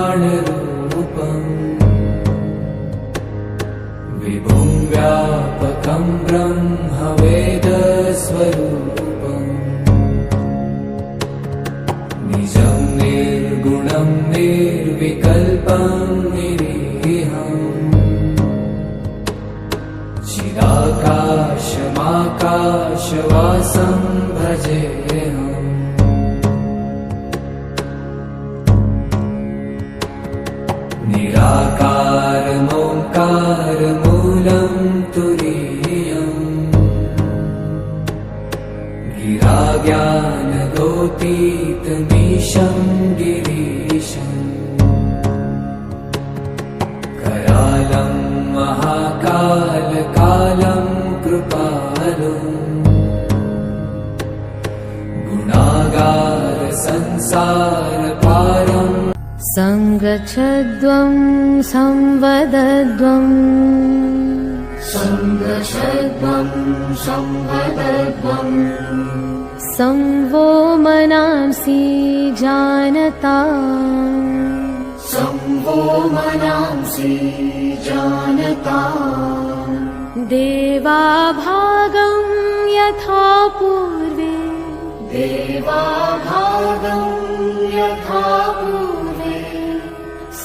मामीशमीशाननिर्वाणरूपम् विभुं व्यापकं ब्रह्मवेदस्वरूपम् निजं निर्गुणं निर्विकल्पं निरीहम् चिदाकाशमाकाशवासं भजेऽहम् निराकारमोङ्कारमूलं तुरीयम् गिराज्ञानगोतीतमीशं गिरीशम् करालं महाकालकालं कृपालुम् गुणागारसंसारपारम् संगच्छध्वं संवदध्वं संवो मनांसि जानता देवाभागं यथा पूर्वे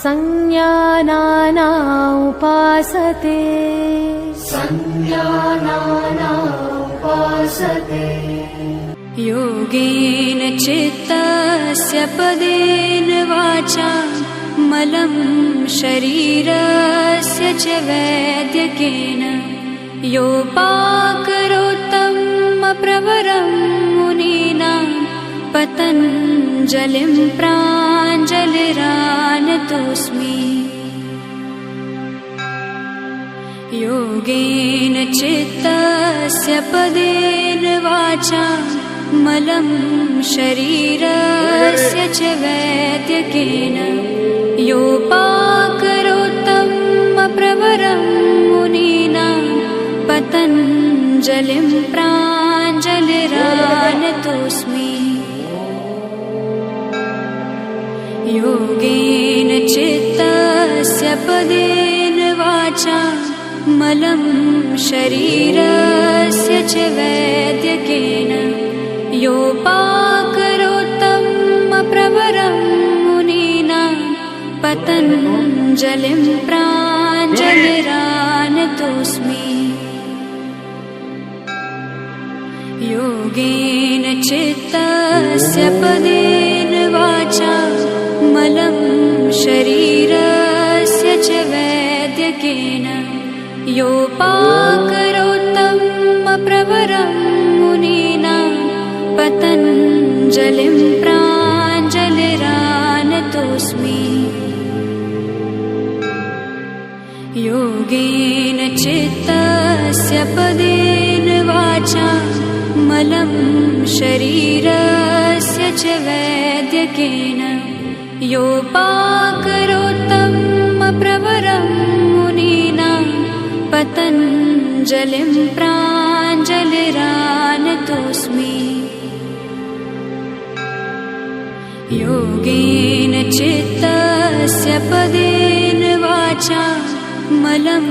संज्ञानाना उपासते योगेन चित्तस्य पदेन वाचा मलं शरीरस्य च वैद्यकेन योपाकरोत्तम प्रवरं मुनीनां पतञ्जलिं प्राञ्जलिरानतोऽस्मि योगेन चित्तस्य पदेन वाचा मलं शरीरस्य च वैद्यकेन योपाकरोत्तम प्रवरं मुनीनां पतञ्जलिं प्राञ्जलिरानतोऽस्मि योगेन चित्तस्य पदेन वाचा मलं शरीरस्य च वैद्यकेन योपाकरोत्तम प्रवरं मुनीनां पतञ्जलिं प्राञ्जलिरानतोऽस्मि योगेन चित्तस्य पदेन वाचा मलं शरीरस्य च वैद्यकेन योपाकरोत्तम प्रवरं मुनीनां पतञ्जलिं प्राञ्जलिरानतोऽस्मि योगेन चित्तस्य पदेन वाचा मलं शरीरस्य च वैद्यकेन योपाकरोत्तम प्रवरं मुनीनां पतञ्जलिं प्राञ्जलिरानतोऽस्मि योगेन चित्तस्य पदेन वाचा मलं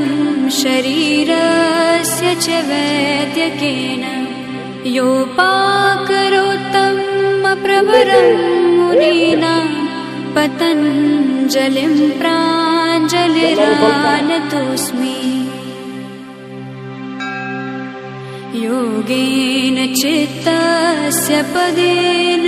शरीरस्य च वैद्यकेन योपाकरोत्तम प्रवरं मुनीनां पतञ्जलिं प्राञ्जलिरानतोऽस्मि योगेन चित्तस्य पदेन